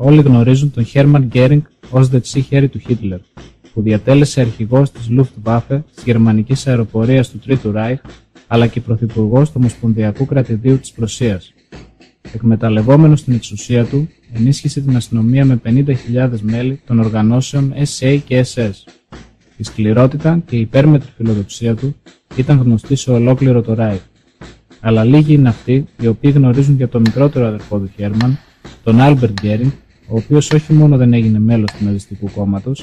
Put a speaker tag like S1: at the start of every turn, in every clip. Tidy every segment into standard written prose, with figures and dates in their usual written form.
S1: όλοι γνωρίζουν τον Χέρμαν Γκέρινγκ ως δεξί χέρι του Χίτλερ, που διατέλεσε αρχηγός της Luftwaffe της γερμανικής αεροπορίας του Τρίτου Ράιχ, αλλά και πρωθυπουργός του Ομοσπονδιακού Κρατηδίου της Πρωσίας. Εκμεταλλευόμενος την εξουσία του, ενίσχυσε την αστυνομία με 50.000 μέλη των οργανώσεων SA και SS. Η σκληρότητα και η υπέρμετρη φιλοδοξία του ήταν γνωστή σε ολόκληρο το Ράιχ. Αλλά λίγοι είναι αυτοί οι οποίοι γνωρίζουν για το μικρότερο αδερφό του Χέρμαν, τον Άλμπερτ Γκέρινγκ, ο οποίος όχι μόνο δεν έγινε μέλος του Ναζιστικού κόμματος,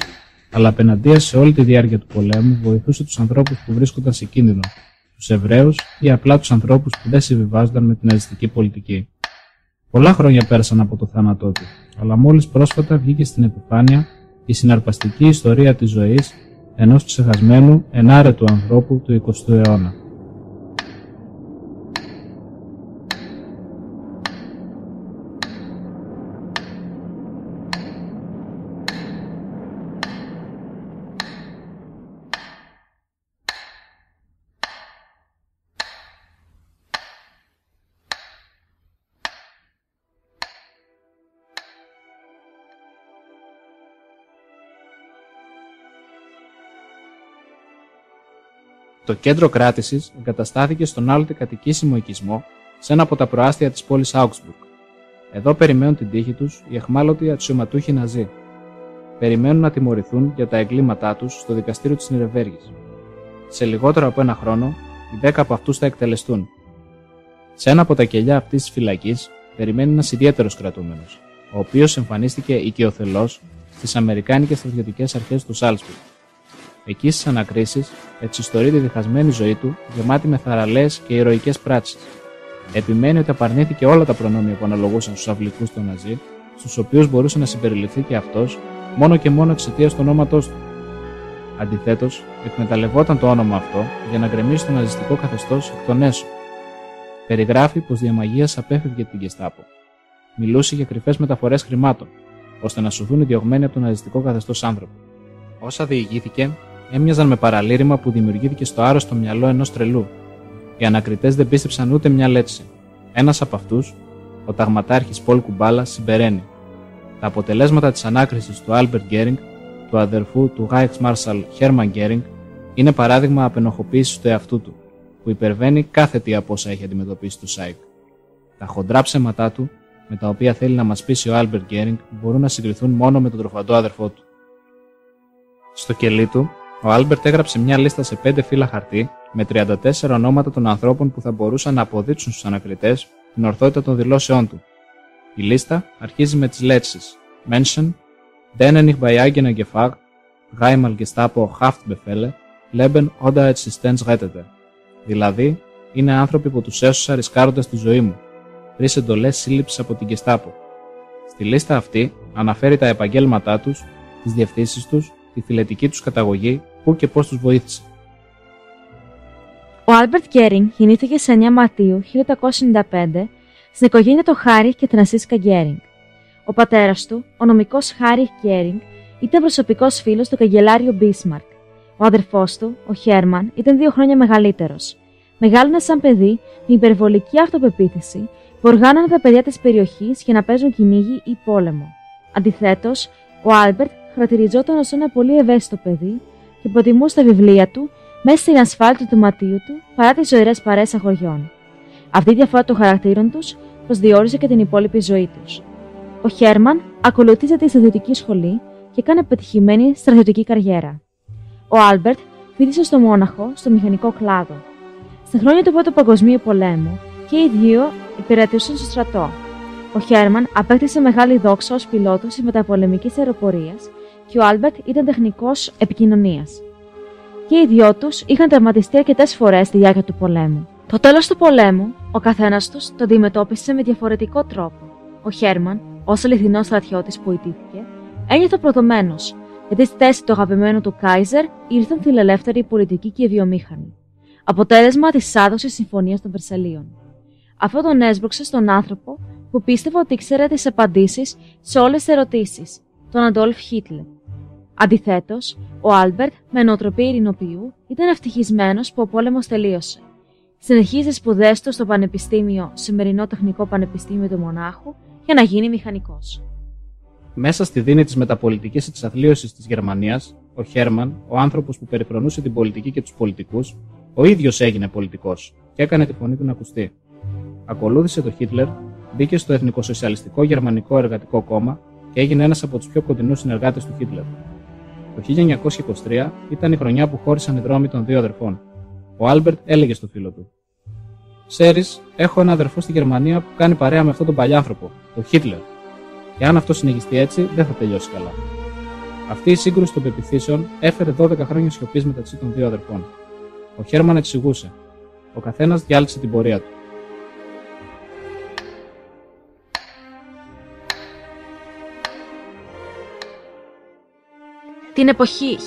S1: αλλά απέναντίας σε όλη τη διάρκεια του πολέμου βοηθούσε τους ανθρώπους που βρίσκονταν σε κίνδυνο, τους Εβραίους ή απλά τους ανθρώπους που δεν συμβιβάζονταν με την ναζιστική πολιτική. Πολλά χρόνια πέρασαν από το θάνατό του, αλλά μόλις πρόσφατα βγήκε στην επιφάνεια η συναρπαστική ιστορία της ζωής ενός ξεχασμένου, ενάρετου ανθρώπου του 20ου αιώνα. Το κέντρο κράτησης εγκαταστάθηκε στον άλλοτε κατοικήσιμο οικισμό σε ένα από τα προάστια της πόλης Augsburg. Εδώ περιμένουν την τύχη τους οι αιχμάλωτοι αξιωματούχοι Ναζί. Περιμένουν να τιμωρηθούν για τα εγκλήματά τους στο δικαστήριο της Νιρεμβέργης. Σε λιγότερο από ένα χρόνο, οι 10 από αυτούς θα εκτελεστούν. Σε ένα από τα κελιά αυτής της φυλακής περιμένει ένας ιδιαίτερος κρατούμενος, ο οποίος εμφανίστηκε οικειοθελώς στις Αμερικάνικες στρατιωτικές αρχές του Σάλτσμπουργκ. Εκεί στις ανακρίσεις εξιστορεί τη διχασμένη ζωή του, γεμάτη με θαραλέες και ηρωικές πράξεις. Επιμένει ότι απαρνήθηκε όλα τα προνόμια που αναλογούσαν στους αυλικούς των Ναζί, στους οποίους μπορούσε να συμπεριληφθεί και αυτός, μόνο και μόνο εξαιτίας του ονόματός του. Αντιθέτως, εκμεταλλευόταν το όνομα αυτό για να γκρεμίσει το ναζιστικό καθεστώς εκ των έσω. Περιγράφει πως δια μαγείας απέφευγε την Γκεστάπο. Μιλούσε για κρυφές μεταφορές χρημάτων, ώστε να σωθούν οι διωγμένοι από το ναζιστικό καθεστώς άνθρωποι. Όσα διηγήθηκε έμοιαζαν με παραλήρημα που δημιουργήθηκε στο άρρωστο μυαλό ενός τρελού. Οι ανακριτές δεν πίστεψαν ούτε μια λέξη. Ένας από αυτούς, ο ταγματάρχης Πολ Κουμπάλα, συμπεραίνει: τα αποτελέσματα της ανάκρισης του Άλμπερτ Γκέρινγκ, του αδερφού του Reichsmarschall Χέρμαν Γκέρινγκ, είναι παράδειγμα απενοχοποίησης του εαυτού του, που υπερβαίνει κάθε τι από όσα έχει αντιμετωπίσει το ΣΑΙΚ. Τα χοντρά ψέματά του, με τα οποία θέλει να μας πείσει ο Άλμπερτ Γκέρινγκ, μπορούν να συγκριθούν μόνο με τον τροφαντό αδερφό του. Στο κελί του, ο Άλμπερτ έγραψε μια λίστα σε 5 φύλλα χαρτί με 34 ονόματα των ανθρώπων που θα μπορούσαν να αποδείξουν στους ανακριτές την ορθότητα των δηλώσεών του. Η λίστα αρχίζει με τις λέξεις Menschen, denen ich bei eigener Gefahr, dreimal Gestapo Haftbefehle, Leben oder Existenz rettete. Δηλαδή, είναι άνθρωποι που τους έσωσα ρισκάροντας τη ζωή μου, 3 εντολές σύλληψης από την Gestapo. Στη λίστα αυτή αναφέρει τα επαγγέλματά τους, τις διευθύνσεις τους, τη φυλετική τους καταγωγή, πού και πώς τους βοήθησε.
S2: Ο Άλμπερτ Γκέρινγκ γεννήθηκε σε 9 Μαρτίου 1895 στην οικογένεια των Χάριχ και Φρανσίσκα Γκέρινγκ. Ο πατέρας του, ο νομικός Χάριχ Γκέρινγκ, ήταν προσωπικός φίλος του καγκελάριου Μπίσμαρκ. Ο αδερφός του, ο Χέρμαν, ήταν 2 χρόνια μεγαλύτερος. Μεγάλωνε σαν παιδί με υπερβολική αυτοπεποίθηση που οργάνωνε τα παιδιά της περιοχής για να παίζουν κυνήγι ή πόλεμο. Αντιθέτως, ο Άλμπερτ χαρακτηριζόταν ως ένα πολύ ευαίσθητο παιδί και προτιμούσε τα βιβλία του μέσα στην ασφάλεια του δωματίου του παρά τις ζωηρές παρέες αγοριών. Αυτή η διαφορά των χαρακτήρων τους προσδιορίζει και την υπόλοιπη ζωή τους. Ο Χέρμαν ακολούθησε τη στρατιωτική σχολή και έκανε πετυχημένη στρατιωτική καριέρα. Ο Άλμπερτ φοιτήσε στο Μόναχο στο μηχανικό κλάδο. Στα χρόνια του Πρώτου Παγκοσμίου Πολέμου και οι δύο υπηρετούσαν στο στρατό. Ο Χέρμαν απέκτησε μεγάλη δόξα ως πιλότος της μεταπολεμικής αεροπορίας και ο Άλμπερτ ήταν τεχνικός επικοινωνίας. Και οι δυο τους είχαν τραυματιστεί αρκετές φορές στη διάρκεια του πολέμου. Το τέλος του πολέμου, ο καθένας τους το αντιμετώπισε με διαφορετικό τρόπο. Ο Χέρμαν, ως αληθινός στρατιώτης που ιτήθηκε, ένιωθε προδομένος, γιατί στη θέση του αγαπημένου του Κάιζερ ήρθαν φιλελεύθεροι πολιτικοί και βιομήχανοι. Αποτέλεσμα της άδοξης συμφωνίας των Βερσαλλίων. Αυτό τον έσπρωξε στον άνθρωπο που πίστευε ότι ήξερε τις απαντήσεις σε όλες τις ερωτήσεις, τον Αντόλφ Χίτλερ. Αντιθέτως, ο Άλμπερτ, με νοοτροπία ειρηνοποιού, ήταν ευτυχισμένος που ο πόλεμος τελείωσε. Συνεχίζει τις σπουδές του στο σημερινό Τεχνικό Πανεπιστήμιο του Μονάχου, για να γίνει μηχανικός.
S1: Μέσα στη δίνη της μεταπολιτικής εξαθλίωσης της Γερμανίας, ο Χέρμαν, ο άνθρωπος που περιφρονούσε την πολιτική και τους πολιτικούς, ο ίδιος έγινε πολιτικός και έκανε τη φωνή του να ακουστεί. Ακολούθησε τον Χίτλερ, μπήκε στο Εθνικοσοσιαλιστικό Γερμανικό Εργατικό Κόμμα και έγινε ένας από τους πιο κοντινούς συνεργάτες του Χίτλερ. Το 1923 ήταν η χρονιά που χώρισαν οι δρόμοι των δύο αδερφών. Ο Άλμπερτ έλεγε στο φίλο του: «Ξέρεις, έχω ένα αδερφό στη Γερμανία που κάνει παρέα με αυτόν τον παλιάνθρωπο, τον Χίτλερ. Και αν αυτό συνεχιστεί έτσι, δεν θα τελειώσει καλά». Αυτή η σύγκρουση των πεποιθήσεων έφερε 12 χρόνια σιωπής μεταξύ των δύο αδερφών. Ο Χέρμαν εξηγούσε. Ο καθένας διάλυσε την πορεία του.
S2: Την εποχή 1938-1945,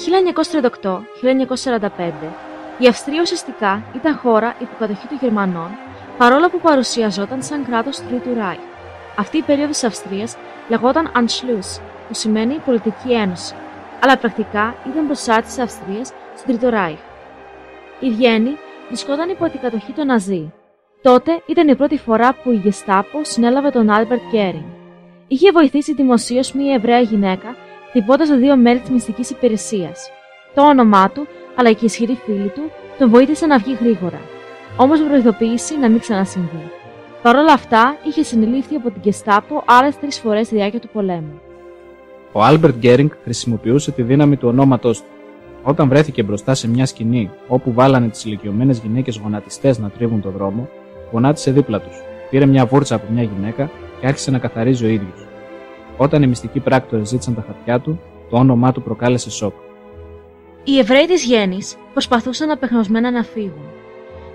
S2: η Αυστρία ουσιαστικά ήταν χώρα υποκατοχή των Γερμανών, παρόλο που παρουσιαζόταν σαν κράτος του Τρίτου Ράιχ. Αυτή η περίοδος της Αυστρίας λεγόταν Anschluss, που σημαίνει πολιτική ένωση, αλλά πρακτικά ήταν προσάρτηση της Αυστρίας στο Τρίτο Ράιχ. Η Βιέννη βρισκόταν υπό την κατοχή των Ναζί. Τότε ήταν η πρώτη φορά που η Γκεστάπο συνέλαβε τον Άλμπερτ Γκέρινγκ. Είχε βοηθήσει δημοσίως μια Εβραία γυναίκα, χτυπώντας τα δύο μέλη της μυστικής υπηρεσίας. Το όνομά του, αλλά και οι ισχυροί φίλοι του, τον βοήθησαν να βγει γρήγορα. Όμως με προειδοποίηση να μην ξανασυμβεί. Παρ' όλα αυτά, είχε συνελήφθει από την Γκεστάπο άλλες 3 φορές στη διάρκεια του πολέμου.
S1: Ο Άλμπερτ Γκέρινγκ χρησιμοποιούσε τη δύναμη του ονόματός του. Όταν βρέθηκε μπροστά σε μια σκηνή όπου βάλανε τις ηλικιωμένες γυναίκες γονατιστές να τρίβουν το δρόμο, γονάτισε δίπλα τους, πήρε μια βούρτσα από μια γυναίκα και άρχισε να καθαρίζει ο ίδιος. Όταν οι μυστικοί πράκτορες ζήτησαν τα χαρτιά του, το όνομά του προκάλεσε σοκ.
S2: Οι Εβραίοι της Γέννης προσπαθούσαν απεγνωσμένα να φύγουν.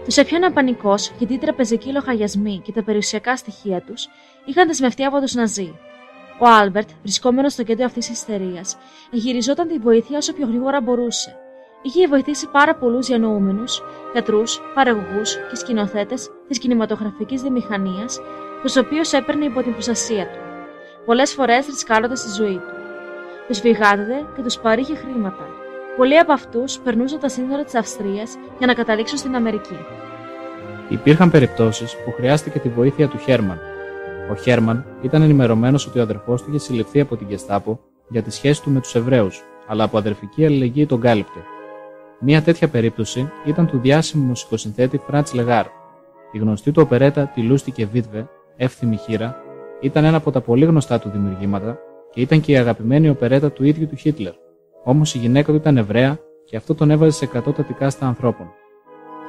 S2: Τους έπιανε πανικός γιατί οι τραπεζικοί λογαριασμοί και τα περιουσιακά στοιχεία τους είχαν δεσμευτεί από τους Ναζί. Ο Άλμπερτ, βρισκόμενος στο κέντρο αυτής της ιστερίας, εγυριζόταν τη βοήθεια όσο πιο γρήγορα μπορούσε. Είχε βοηθήσει πάρα πολλούς διανοούμενους, γιατρούς, παραγωγούς και σκηνοθέτες της κινηματογραφικής βιομηχανίας, τους οποίους έπαιρνε υπό την προστασία του. Πολλές φορές ρισκάροντας τη ζωή του. Τους φυγάδευε και τους παρήχε χρήματα. Πολλοί από αυτούς περνούσαν τα σύνορα της Αυστρίας για να καταλήξουν στην Αμερική.
S1: Υπήρχαν περιπτώσεις που χρειάστηκε τη βοήθεια του Χέρμαν. Ο Χέρμαν ήταν ενημερωμένος ότι ο αδερφός του είχε συλληφθεί από την Γκεστάπο για τη σχέση του με τους Εβραίους, αλλά από αδερφική αλληλεγγύη τον κάλυπτε. Μία τέτοια περίπτωση ήταν του διάσημου μουσικοσυνθέτη Φραντς Λεγάρ. Η γνωστή του οπερέτα «Τη Λούστικε Βίτβε», εύθυμη χήρα, ήταν ένα από τα πολύ γνωστά του δημιουργήματα και ήταν και η αγαπημένη οπερέτα του ίδιου του Χίτλερ. Όμως η γυναίκα του ήταν Εβραία και αυτό τον έβαζε σε εκατότατη κάστα ανθρώπων.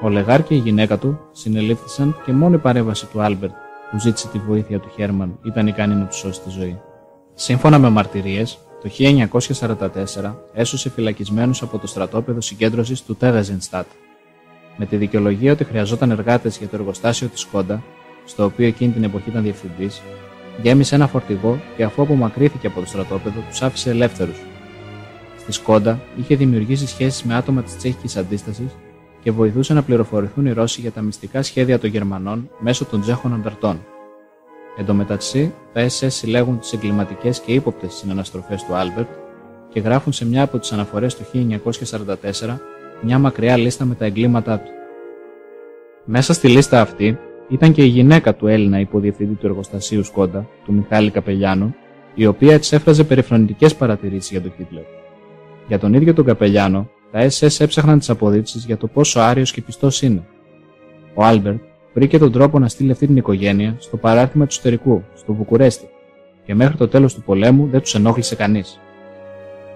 S1: Ο Λεγάρ και η γυναίκα του συνελήφθησαν και μόνο η παρέμβαση του Άλμπερτ, που ζήτησε τη βοήθεια του Χέρμαν, ήταν ικανή να του σώσει τη ζωή. Σύμφωνα με μαρτυρίες, το 1944 έσωσε φυλακισμένους από το στρατόπεδο συγκέντρωσης του Τέγαζενστάτ. Με τη δικαιολογία ότι χρειαζόταν εργάτες για το εργοστάσιο της Σκόντα, στο οποίο εκείνη την εποχή ήταν διευθυντής, γέμισε ένα φορτηγό και αφού απομακρύθηκε από το στρατόπεδο, τους άφησε ελεύθερους. Στη Σκόντα είχε δημιουργήσει σχέσεις με άτομα της Τσέχικης Αντίστασης και βοηθούσε να πληροφορηθούν οι Ρώσοι για τα μυστικά σχέδια των Γερμανών μέσω των Τσέχων ανταρτών. Εν τω μεταξύ, τα SS συλλέγουν τις εγκληματικές και ύποπτες συναναστροφές του Άλμπερτ και γράφουν σε μια από τις αναφορές του 1944 μια μακριά λίστα με τα εγκλήματά του. Μέσα στη λίστα αυτή ήταν και η γυναίκα του Έλληνα υποδιευθυντή του εργοστασίου Σκόντα, του Μιχάλη Καπελιάνου, η οποία εξέφραζε περιφρονητικές παρατηρήσεις για τον Χίτλερ. Για τον ίδιο τον Καπελιάνο, τα SS έψαχναν τις αποδείξεις για το πόσο άριος και πιστός είναι. Ο Άλμπερτ βρήκε τον τρόπο να στείλει αυτή την οικογένεια στο παράρτημα του εσωτερικού, στο Βουκουρέστι, και μέχρι το τέλος του πολέμου δεν τους ενόχλησε κανείς.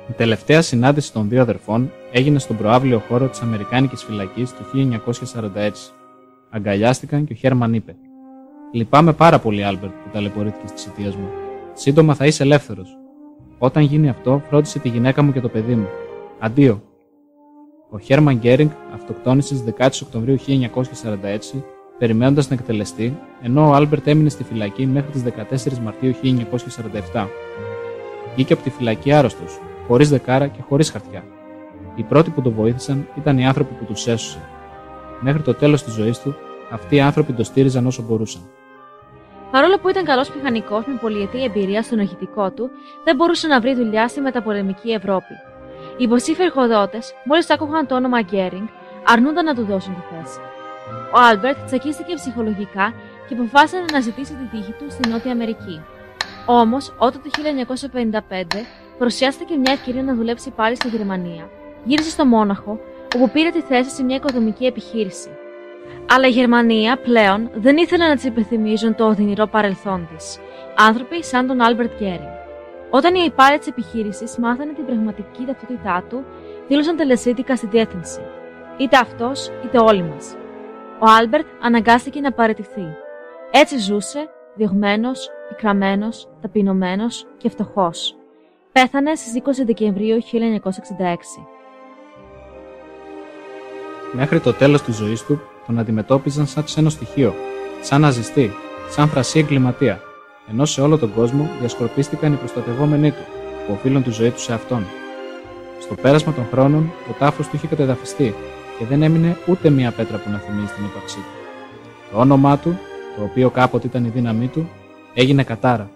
S1: Η τελευταία συνάντηση των δύο αδερφών έγινε στον προαύλιο χώρο της Αμερικάνικης φυλακής το 1946. Αγκαλιάστηκαν και ο Χέρμαν είπε: «Λυπάμαι πάρα πολύ, Άλμπερτ, που ταλαιπωρήθηκες της αιτίας μου. Σύντομα θα είσαι ελεύθερος. Όταν γίνει αυτό, φρόντισε τη γυναίκα μου και το παιδί μου. Αντίο». Ο Χέρμαν Γκέρινγκ αυτοκτόνησε στις 10 Οκτωβρίου 1946, περιμένοντας να εκτελεστεί, ενώ ο Άλμπερτ έμεινε στη φυλακή μέχρι τις 14 Μαρτίου 1947. Βγήκε από τη φυλακή άρρωστος, χωρίς δεκάρα και χωρίς χαρτιά. Οι πρώτοι που τον βοήθησαν ήταν οι άνθρωποι που τους έσωσε. Μέχρι το τέλος της ζωής του, αυτοί οι άνθρωποι τον στήριζαν όσο μπορούσαν.
S2: Παρόλο που ήταν καλός μηχανικός με πολυετή εμπειρία στον οχητικό του, δεν μπορούσε να βρει δουλειά στη μεταπολεμική Ευρώπη. Οι υποψήφιοι εργοδότες, μόλις άκουγαν το όνομα Γκέρινγκ, αρνούνταν να του δώσουν τη θέση. Ο Άλμπερτ τσακίστηκε ψυχολογικά και αποφάσισε να αναζητήσει τη τύχη του στη Νότια Αμερική. Όμως, όταν το 1955 παρουσιάστηκε μια ευκαιρία να δουλέψει πάλι στη Γερμανία, γύρισε στο Μόναχο, όπου πήρε τη θέση σε μια οικοδομική επιχείρηση. Αλλά η Γερμανία πλέον δεν ήθελε να της υπενθυμίζουν το οδυνηρό παρελθόν της, άνθρωποι σαν τον Άλμπερτ Γκέρινγκ. Όταν οι υπάλληλοι της επιχείρησης μάθανε την πραγματική ταυτότητά του, δήλωσαν τελεσίδικα στη διεύθυνση. Είτε αυτός, είτε όλοι μας. Ο Άλμπερτ αναγκάστηκε να παραιτηθεί. Έτσι ζούσε, διωγμένος, πικραμένος, ταπεινωμένος και φτωχός. Πέθανε στις 20 Δεκεμβρίου 1966.
S1: Μέχρι το τέλος της ζωής του τον αντιμετώπιζαν σαν ξένο στοιχείο, σαν ναζιστή, σαν φρασί εγκληματία, ενώ σε όλο τον κόσμο διασκορπίστηκαν οι προστατευόμενοι του, που οφείλουν τη ζωή του σε αυτόν. Στο πέρασμα των χρόνων, ο τάφος του είχε κατεδαφιστεί και δεν έμεινε ούτε μία πέτρα που να θυμίζει την ύπαρξή του. Το όνομά του, το οποίο κάποτε ήταν η δύναμή του, έγινε κατάρα.